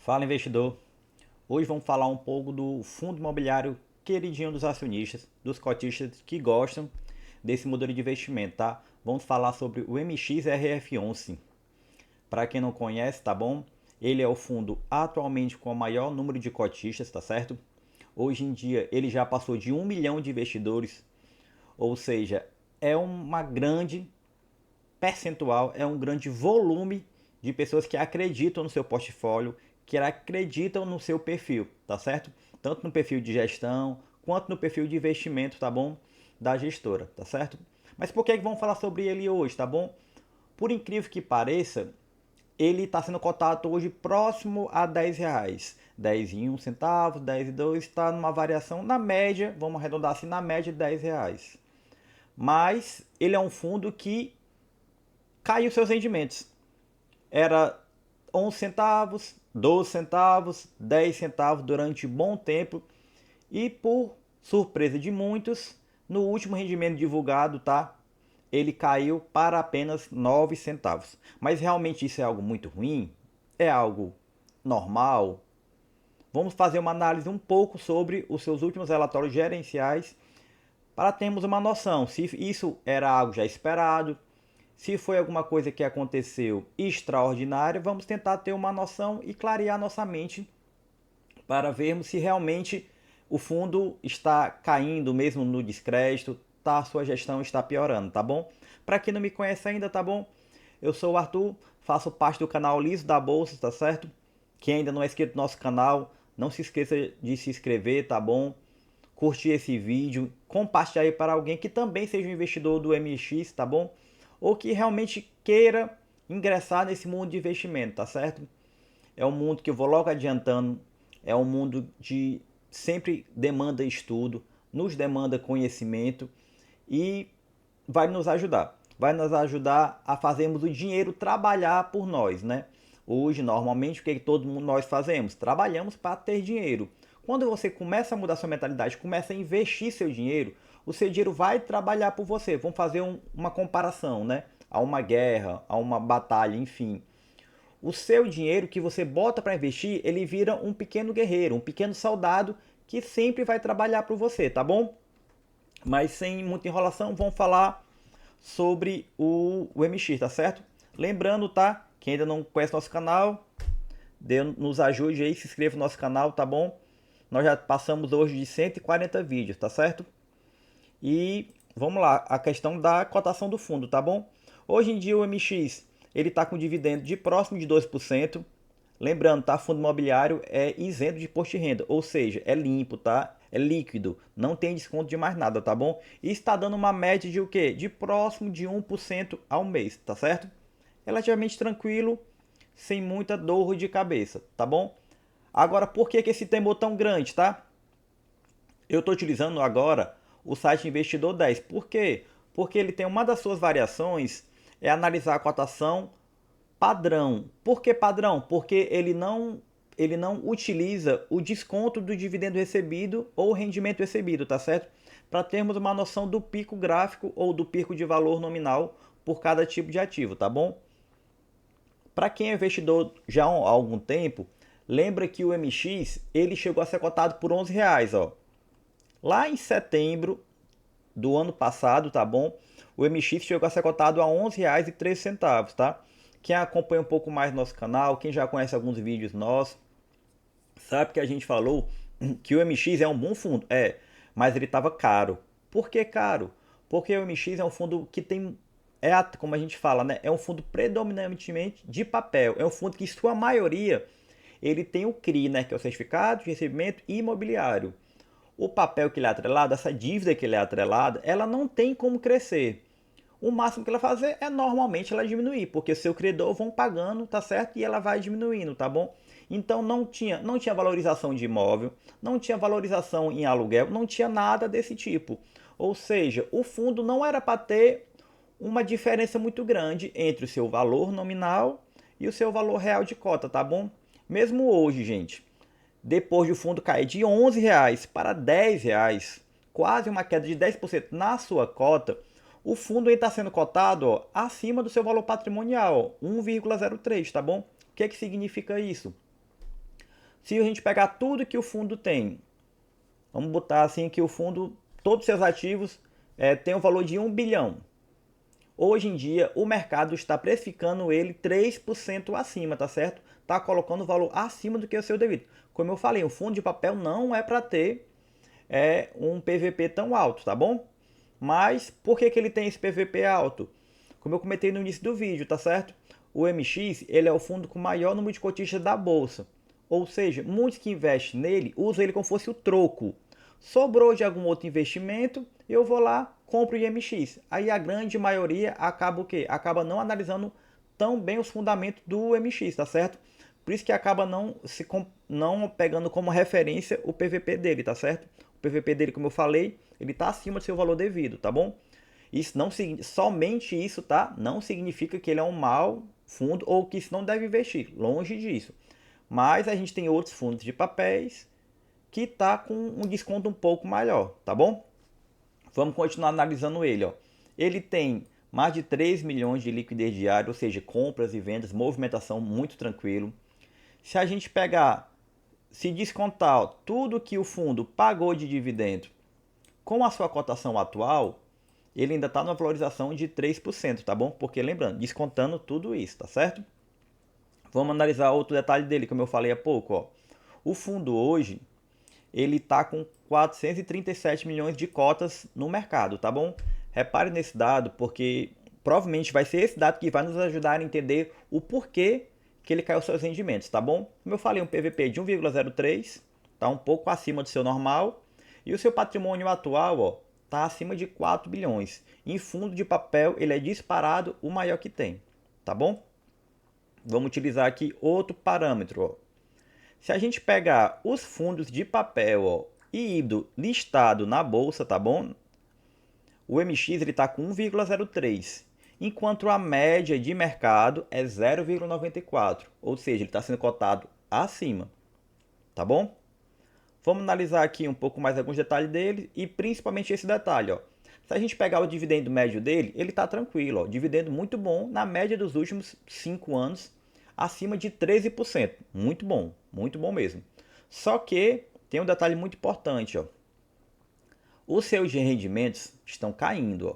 Fala, investidor. Hoje vamos falar um pouco do fundo imobiliário queridinho dos acionistas, dos cotistas que gostam desse modelo de investimento, tá? Vamos falar sobre o MXRF11. Para quem não conhece, tá bom? Ele é o fundo atualmente com o maior número de cotistas, tá certo? Hoje em dia ele já passou de 1 milhão de investidores, ou seja, é uma grande percentual, é um grande volume de pessoas que acreditam no seu portfólio, que acreditam no seu perfil, tá certo? Tanto no perfil de gestão quanto no perfil de investimento, tá bom? Da gestora, tá certo? Mas por que vamos falar sobre ele hoje, tá bom? Por incrível que pareça, ele está sendo cotado hoje próximo a R$ 10. 10 e 1 centavo, 10 e 2, está numa variação na média, vamos arredondar assim, na média de R$ 10. Mas ele é um fundo que caiu seus rendimentos. Era 11 centavos, 12 centavos, 10 centavos durante um bom tempo. E por surpresa de muitos, no último rendimento divulgado, tá? Ele caiu para apenas 9 centavos. Mas realmente isso é algo muito ruim? É algo normal? Vamos fazer uma análise um pouco sobre os seus últimos relatórios gerenciais para termos uma noção se isso era algo já esperado, se foi alguma coisa que aconteceu extraordinária. Vamos tentar ter uma noção e clarear nossa mente para vermos se realmente o fundo está caindo mesmo no descrédito, tá? A sua gestão está piorando, tá bom? Para quem não me conhece ainda, tá bom? Eu sou o Arthur, faço parte do canal Liso da Bolsa, tá certo? Quem ainda não é inscrito no nosso canal, não se esqueça de se inscrever, tá bom? Curtir esse vídeo, compartilhar aí para alguém que também seja um investidor do MX, tá bom? Ou que realmente queira ingressar nesse mundo de investimento, tá certo? É um mundo que eu vou logo adiantando, é um mundo de sempre demanda estudo, nos demanda conhecimento e vai nos ajudar. Vai nos ajudar a fazermos o dinheiro trabalhar por nós, né? Hoje, normalmente, o que todo mundo nós fazemos? Trabalhamos para ter dinheiro. Quando você começa a mudar sua mentalidade, começa a investir seu dinheiro, o seu dinheiro vai trabalhar por você. Vamos fazer uma comparação, né? A uma guerra, a uma batalha, enfim. O seu dinheiro que você bota para investir, ele vira um pequeno guerreiro, um pequeno soldado que sempre vai trabalhar para você, tá bom? Mas sem muita enrolação, vamos falar sobre o MX, tá certo? Lembrando, tá? Quem ainda não conhece nosso canal, nos ajude aí, se inscreva no nosso canal, tá bom? Nós já passamos hoje de 140 vídeos, tá certo? E vamos lá, a questão da cotação do fundo, tá bom? Hoje em dia o MX, ele está com dividendo de próximo de 2%. Lembrando, tá? Fundo imobiliário é isento de imposto de renda, ou seja, é limpo, tá? É líquido, não tem desconto de mais nada, tá bom? E está dando uma média de o quê? De próximo de 1% ao mês, tá certo? Relativamente tranquilo, sem muita dor de cabeça, tá bom? Agora, por que esse temor tão grande, tá? Eu estou utilizando agora o site Investidor 10. Por quê? Porque ele tem uma das suas variações é analisar a cotação padrão. Por que padrão? Porque ele não utiliza o desconto do dividendo recebido ou rendimento recebido, tá certo? Para termos uma noção do pico gráfico ou do pico de valor nominal por cada tipo de ativo, tá bom? Para quem é investidor já há algum tempo, lembra que o MX ele chegou a ser cotado por R$ 11, ó. Lá em setembro do ano passado, tá bom? O MX chegou a ser cotado a R$ 11,13, tá? Quem acompanha um pouco mais nosso canal, quem já conhece alguns vídeos nossos, sabe que a gente falou que o MX é um bom fundo. É, mas ele estava caro. Por que caro? Porque o MX é um fundo que tem, como a gente fala, né? É um fundo predominantemente de papel. É um fundo que, em sua maioria, ele tem o CRI, né? Que é o Certificado de Recebimento Imobiliário. O papel que ele é atrelado, essa dívida que ele é atrelada, ela não tem como crescer. O máximo que ela fazer é normalmente ela diminuir, porque seu credor vão pagando, tá certo? E ela vai diminuindo, tá bom? Então não tinha valorização de imóvel, não tinha valorização em aluguel, não tinha nada desse tipo. Ou seja, o fundo não era para ter uma diferença muito grande entre o seu valor nominal e o seu valor real de cota, tá bom? Mesmo hoje, gente, depois do fundo cair de R$ 11 para R$ 10, quase uma queda de 10% na sua cota, o fundo está sendo cotado, ó, acima do seu valor patrimonial, 1,03, tá bom? O que significa isso? Se a gente pegar tudo que o fundo tem, vamos botar assim que o fundo, todos os seus ativos tem um valor de 1 bilhão. Hoje em dia, o mercado está precificando ele 3% acima, tá certo? Está colocando o valor acima do que o seu devido. Como eu falei, o fundo de papel não é para ter um PVP tão alto, tá bom? Mas por que ele tem esse PVP alto? Como eu comentei no início do vídeo, tá certo? O MX, ele é o fundo com maior número de cotistas da bolsa. Ou seja, muitos que investem nele usam ele como fosse o troco. Sobrou de algum outro investimento, eu vou lá, compro o IMX. Aí a grande maioria acaba o quê? Acaba não analisando tão bem os fundamentos do MX, tá certo? Por isso que acaba não pegando como referência o PVP dele, tá certo? O PVP dele, como eu falei, ele está acima do seu valor devido, tá bom? Isso não somente isso, tá? Não significa que ele é um mau fundo ou que isso não deve investir, longe disso. Mas a gente tem outros fundos de papéis que tá com um desconto um pouco maior, tá bom? Vamos continuar analisando ele, ó. Ele tem mais de 3 milhões de liquidez diária, ou seja, compras e vendas, movimentação muito tranquilo. Se a gente pegar, se descontar tudo que o fundo pagou de dividendo com a sua cotação atual, ele ainda está numa valorização de 3%, tá bom? Porque lembrando, descontando tudo isso, tá certo? Vamos analisar outro detalhe dele, como eu falei há pouco, ó. O fundo hoje, ele está com 437 milhões de cotas no mercado, tá bom? Repare nesse dado, porque provavelmente vai ser esse dado que vai nos ajudar a entender o porquê que ele caiu seus rendimentos, tá bom? Como eu falei, um PVP de 1,03, tá um pouco acima do seu normal, e o seu patrimônio atual, ó, tá acima de 4 bilhões. Em fundo de papel, ele é disparado o maior que tem, tá bom? Vamos utilizar aqui outro parâmetro, ó. Se a gente pegar os fundos de papel, ó, e ido listado na bolsa, tá bom? O MX ele está com 1,03, enquanto a média de mercado é 0,94, ou seja, ele está sendo cotado acima, tá bom? Vamos analisar aqui um pouco mais alguns detalhes dele e principalmente esse detalhe, ó. Se a gente pegar o dividendo médio dele, ele está tranquilo, ó, dividendo muito bom na média dos últimos 5 anos, acima de 13%, muito bom mesmo. Só que tem um detalhe muito importante, ó. Os seus rendimentos estão caindo, ó.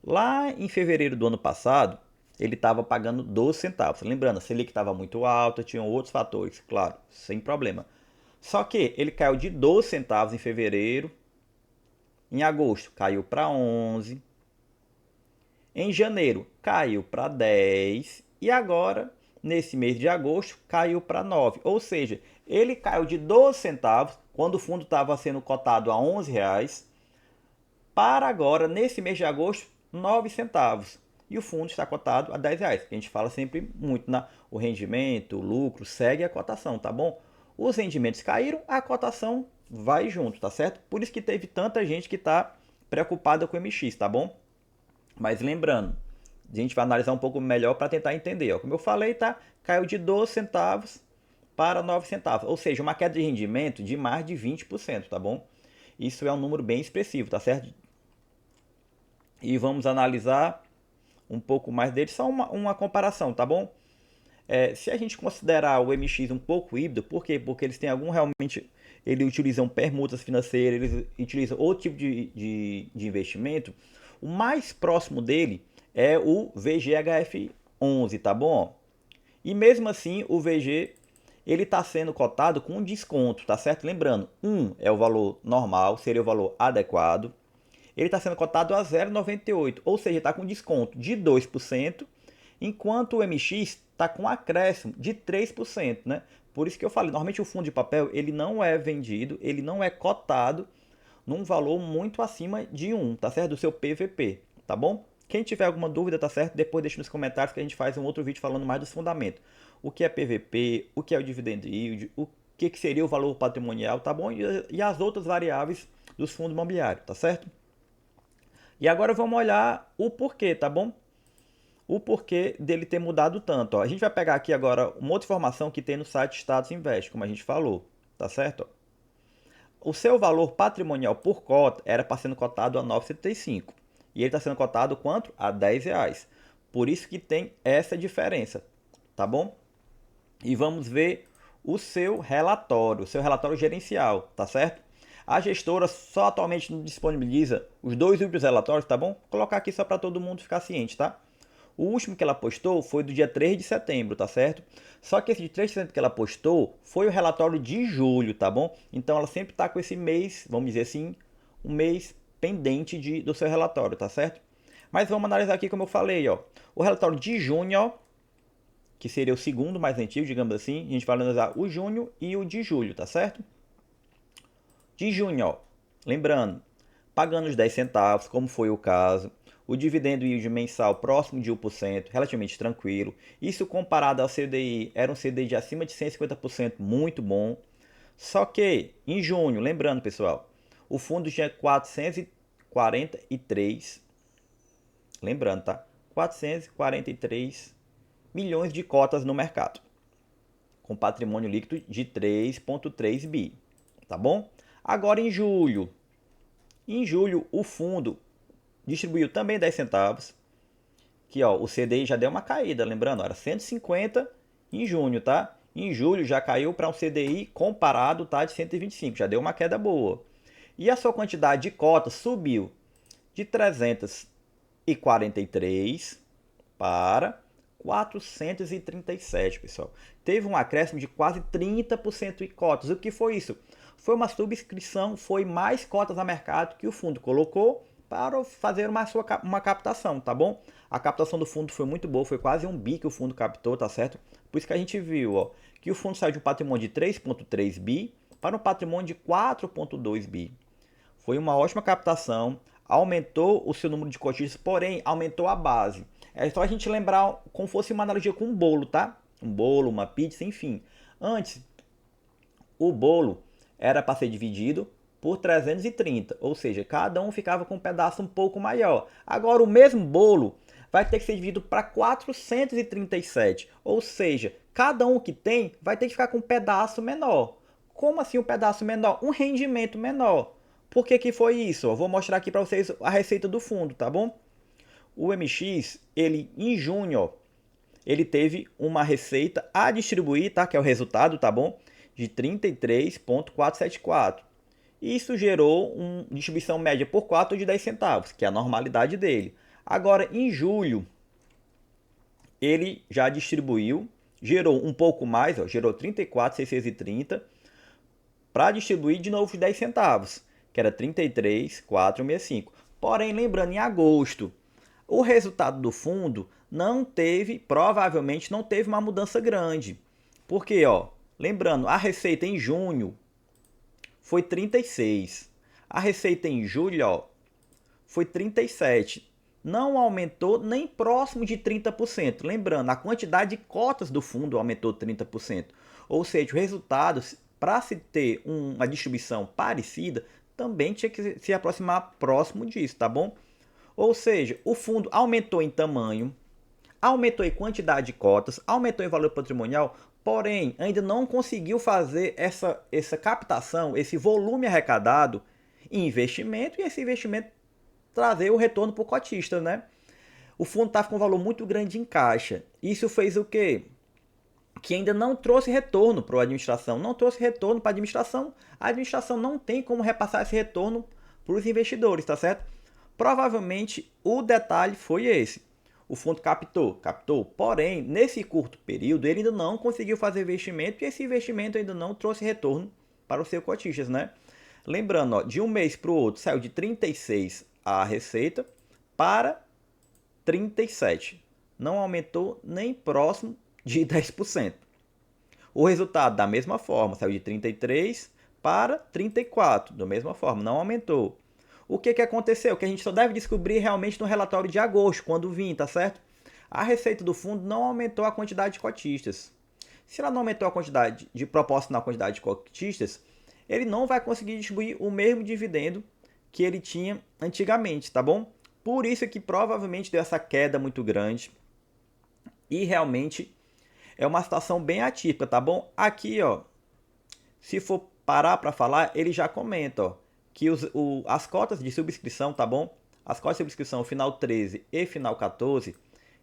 Lá em fevereiro do ano passado, ele estava pagando 12 centavos. Lembrando, a Selic estava muito alta, tinham outros fatores, claro, sem problema. Só que ele caiu de 12 centavos em fevereiro. Em agosto, caiu para 11. Em janeiro, caiu para 10. E agora, nesse mês de agosto, caiu para 9. Ou seja, ele caiu de 12 centavos, quando o fundo estava sendo cotado a 11 reais, para agora, nesse mês de agosto, 9 centavos. E o fundo está cotado a 10 reais. A gente fala sempre muito o rendimento, o lucro, segue a cotação, tá bom? Os rendimentos caíram, a cotação vai junto, tá certo? Por isso que teve tanta gente que está preocupada com o MX, tá bom? Mas lembrando, a gente vai analisar um pouco melhor para tentar entender. Ó. Como eu falei, tá? Caiu de 12 centavos para 9 centavos. Ou seja, uma queda de rendimento de mais de 20%, tá bom? Isso é um número bem expressivo, tá certo? E vamos analisar um pouco mais dele, só uma comparação, tá bom? Se a gente considerar o MX um pouco híbrido, por quê? Porque eles têm algum realmente, eles utilizam permutas financeiras, eles utilizam outro tipo de investimento. O mais próximo dele é o VGHF11, tá bom? E mesmo assim, o VG ele está sendo cotado com um desconto, tá certo? Lembrando, 1 é o valor normal, seria o valor adequado. Ele está sendo cotado a 0,98, ou seja, está com desconto de 2%, enquanto o MX está com acréscimo de 3%, né? Por isso que eu falei, normalmente o fundo de papel ele não é vendido, ele não é cotado num valor muito acima de 1, tá certo? Do seu PVP, tá bom? Quem tiver alguma dúvida, tá certo? Depois deixa nos comentários que a gente faz um outro vídeo falando mais dos fundamentos. O que é PVP, o que é o dividend yield, o que seria o valor patrimonial, tá bom? E as outras variáveis dos fundos imobiliários, tá certo? E agora vamos olhar o porquê, tá bom? O porquê dele ter mudado tanto. Ó. A gente vai pegar aqui agora uma outra informação que tem no site Status Invest, como a gente falou, tá certo? O seu valor patrimonial por cota era para sendo cotado a 9,75 e ele está sendo cotado quanto? A 10 reais. Por isso que tem essa diferença, tá bom? E vamos ver o seu relatório gerencial, tá certo? A gestora só atualmente não disponibiliza os dois últimos relatórios, tá bom? Vou colocar aqui só para todo mundo ficar ciente, tá? O último que ela postou foi do dia 3 de setembro, tá certo? Só que esse de 3 de setembro que ela postou foi o relatório de julho, tá bom? Então ela sempre tá com esse mês, vamos dizer assim, um mês pendente do seu relatório, tá certo? Mas vamos analisar aqui como eu falei, ó. O relatório de junho, ó, que seria o segundo mais antigo, digamos assim, a gente vai analisar o junho e o de julho, tá certo? De junho, ó, lembrando, pagando os 10 centavos, como foi o caso, o dividendo yield mensal próximo de 1%, relativamente tranquilo. Isso comparado ao CDI, era um CDI de acima de 150%, muito bom. Só que, em junho, lembrando, pessoal, o fundo tinha 443, lembrando, tá? 443 milhões de cotas no mercado, com patrimônio líquido de 3,3 bi, tá bom? Agora em julho o fundo distribuiu também 10 centavos, que ó, o CDI já deu uma caída, lembrando, era 150 em junho, tá? Em julho já caiu para um CDI comparado, tá, de 125, já deu uma queda boa. E a sua quantidade de cotas subiu de 343 para 437, pessoal. Teve um acréscimo de quase 30% em cotas. O que foi isso? Foi uma subscrição, foi mais cotas a mercado que o fundo colocou para fazer uma captação, tá bom? A captação do fundo foi muito boa, foi quase 1 bi que o fundo captou, tá certo? Por isso que a gente viu, ó, que o fundo saiu de um patrimônio de 3,3 bi para um patrimônio de 4,2 bi. Foi uma ótima captação, aumentou o seu número de cotistas, porém aumentou a base. É só a gente lembrar como fosse uma analogia com um bolo, tá? Um bolo, uma pizza, enfim. Antes, o bolo era para ser dividido por 330, ou seja, cada um ficava com um pedaço um pouco maior. Agora o mesmo bolo vai ter que ser dividido para 437, ou seja, cada um que tem vai ter que ficar com um pedaço menor. Como assim um pedaço menor? Um rendimento menor. Por que foi isso? Eu vou mostrar aqui para vocês a receita do fundo, tá bom? O MX, ele em junho, ele teve uma receita a distribuir, tá? Que é o resultado, tá bom? De 33,474. Isso gerou uma distribuição média por 4 de 10 centavos, que é a normalidade dele. Agora, em julho, ele já distribuiu, gerou um pouco mais, ó, gerou 34,630 para distribuir de novo os 10 centavos, que era 33,465. Porém, lembrando, em agosto, o resultado do fundo não teve, provavelmente não teve uma mudança grande. Porque, ó, lembrando, a receita em junho foi 36. A receita em julho, ó, foi 37. Não aumentou nem próximo de 30%. Lembrando, a quantidade de cotas do fundo aumentou 30%. Ou seja, o resultado, para se ter uma distribuição parecida, também tinha que se aproximar próximo disso, tá bom? Ou seja, o fundo aumentou em tamanho, aumentou em quantidade de cotas, aumentou em valor patrimonial, porém ainda não conseguiu fazer essa captação, esse volume arrecadado em investimento e esse investimento trazer o retorno para o cotista, né? O fundo estava com um valor muito grande em caixa. Isso fez o quê? Que ainda não trouxe retorno para a administração. Não trouxe retorno para a administração. A administração não tem como repassar esse retorno para os investidores, tá certo? Provavelmente o detalhe foi esse. O fundo captou, porém, nesse curto período, ele ainda não conseguiu fazer investimento e esse investimento ainda não trouxe retorno para os seus cotistas, né? Lembrando, ó, de um mês para o outro, saiu de 36 a receita para 37. Não aumentou nem próximo de 10%. O resultado, da mesma forma, saiu de 33 para 34, da mesma forma, não aumentou. O que aconteceu? Que a gente só deve descobrir realmente no relatório de agosto, quando vir, tá certo? A receita do fundo não aumentou a quantidade de cotistas. Se ela não aumentou a quantidade de proporcional à quantidade de cotistas, ele não vai conseguir distribuir o mesmo dividendo que ele tinha antigamente, tá bom? Por isso que provavelmente deu essa queda muito grande. E realmente é uma situação bem atípica, tá bom? Aqui, ó, se for parar para falar, ele já comenta, ó, que as cotas de subscrição, tá bom? As cotas de subscrição final 13 e final 14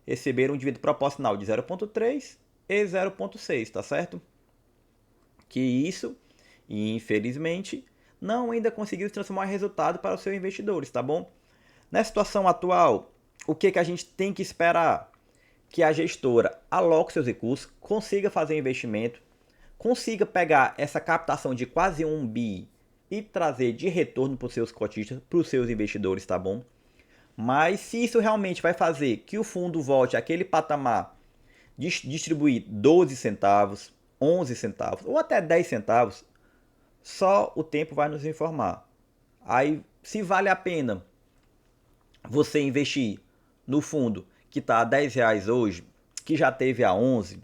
receberam um dividendo proporcional de 0,3 e 0,6, tá certo? que isso, e infelizmente, não ainda conseguiu transformar em resultado para os seus investidores, tá bom? Na situação atual, o que a gente tem que esperar? Que a gestora aloque seus recursos, consiga fazer investimento, consiga pegar essa captação de quase 1 bi e trazer de retorno para os seus cotistas, para os seus investidores, tá bom? Mas se isso realmente vai fazer que o fundo volte àquele patamar de distribuir 12 centavos, 11 centavos ou até 10 centavos, só o tempo vai nos informar. Aí, se vale a pena você investir no fundo que está a R$ 10 hoje, que já teve a 11,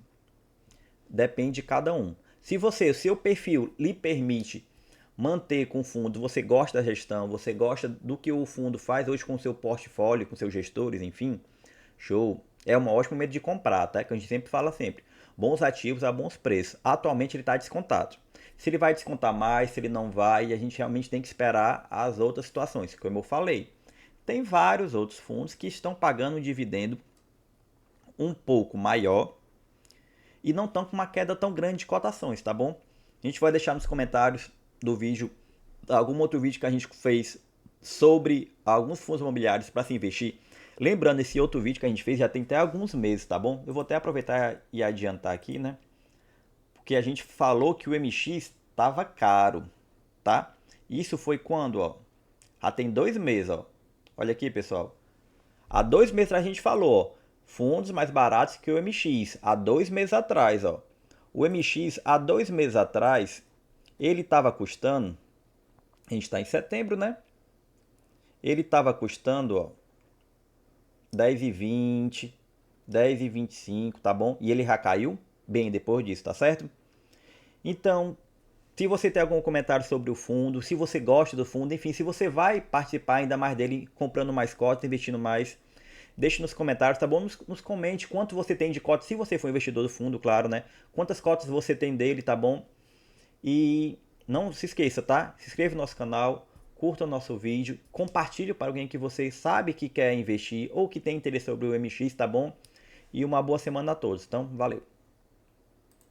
depende de cada um. Se você, o seu perfil lhe permite manter com o fundo, você gosta da gestão, você gosta do que o fundo faz hoje com o seu portfólio, com seus gestores, enfim, show. É um ótimo momento de comprar, tá? Que a gente sempre fala sempre. Bons ativos a bons preços. Atualmente ele está descontado. Se ele vai descontar mais, se ele não vai, a gente realmente tem que esperar as outras situações. Como eu falei, tem vários outros fundos que estão pagando um dividendo um pouco maior e não estão com uma queda tão grande de cotações, tá bom? A gente vai deixar nos comentários do vídeo algum outro vídeo que a gente fez sobre alguns fundos imobiliários para se investir. Lembrando, esse outro vídeo que a gente fez já tem até alguns meses, tá bom? Eu vou até aproveitar e adiantar aqui, né? Porque a gente falou que o MX estava caro, tá? Isso foi quando, ó? Já tem 2 meses, ó. Olha aqui, pessoal. Há 2 meses a gente falou, ó, fundos mais baratos que o MX. Há 2 meses atrás, ó. O MX, há 2 meses atrás, ele estava custando... A gente está em setembro, né? Ele estava custando, ó, 10,20, 10,25, tá bom? E ele já caiu bem depois disso, tá certo? Então, se você tem algum comentário sobre o fundo, se você gosta do fundo, enfim, se você vai participar ainda mais dele, comprando mais cotas, investindo mais, deixe nos comentários, tá bom? Nos comente quanto você tem de cotas, se você for investidor do fundo, claro, né? Quantas cotas você tem dele, tá bom? E não se esqueça, tá? Se inscreva no nosso canal, curta o nosso vídeo, compartilhe para alguém que você sabe que quer investir ou que tem interesse sobre o MX, tá bom? E uma boa semana a todos. Então, valeu!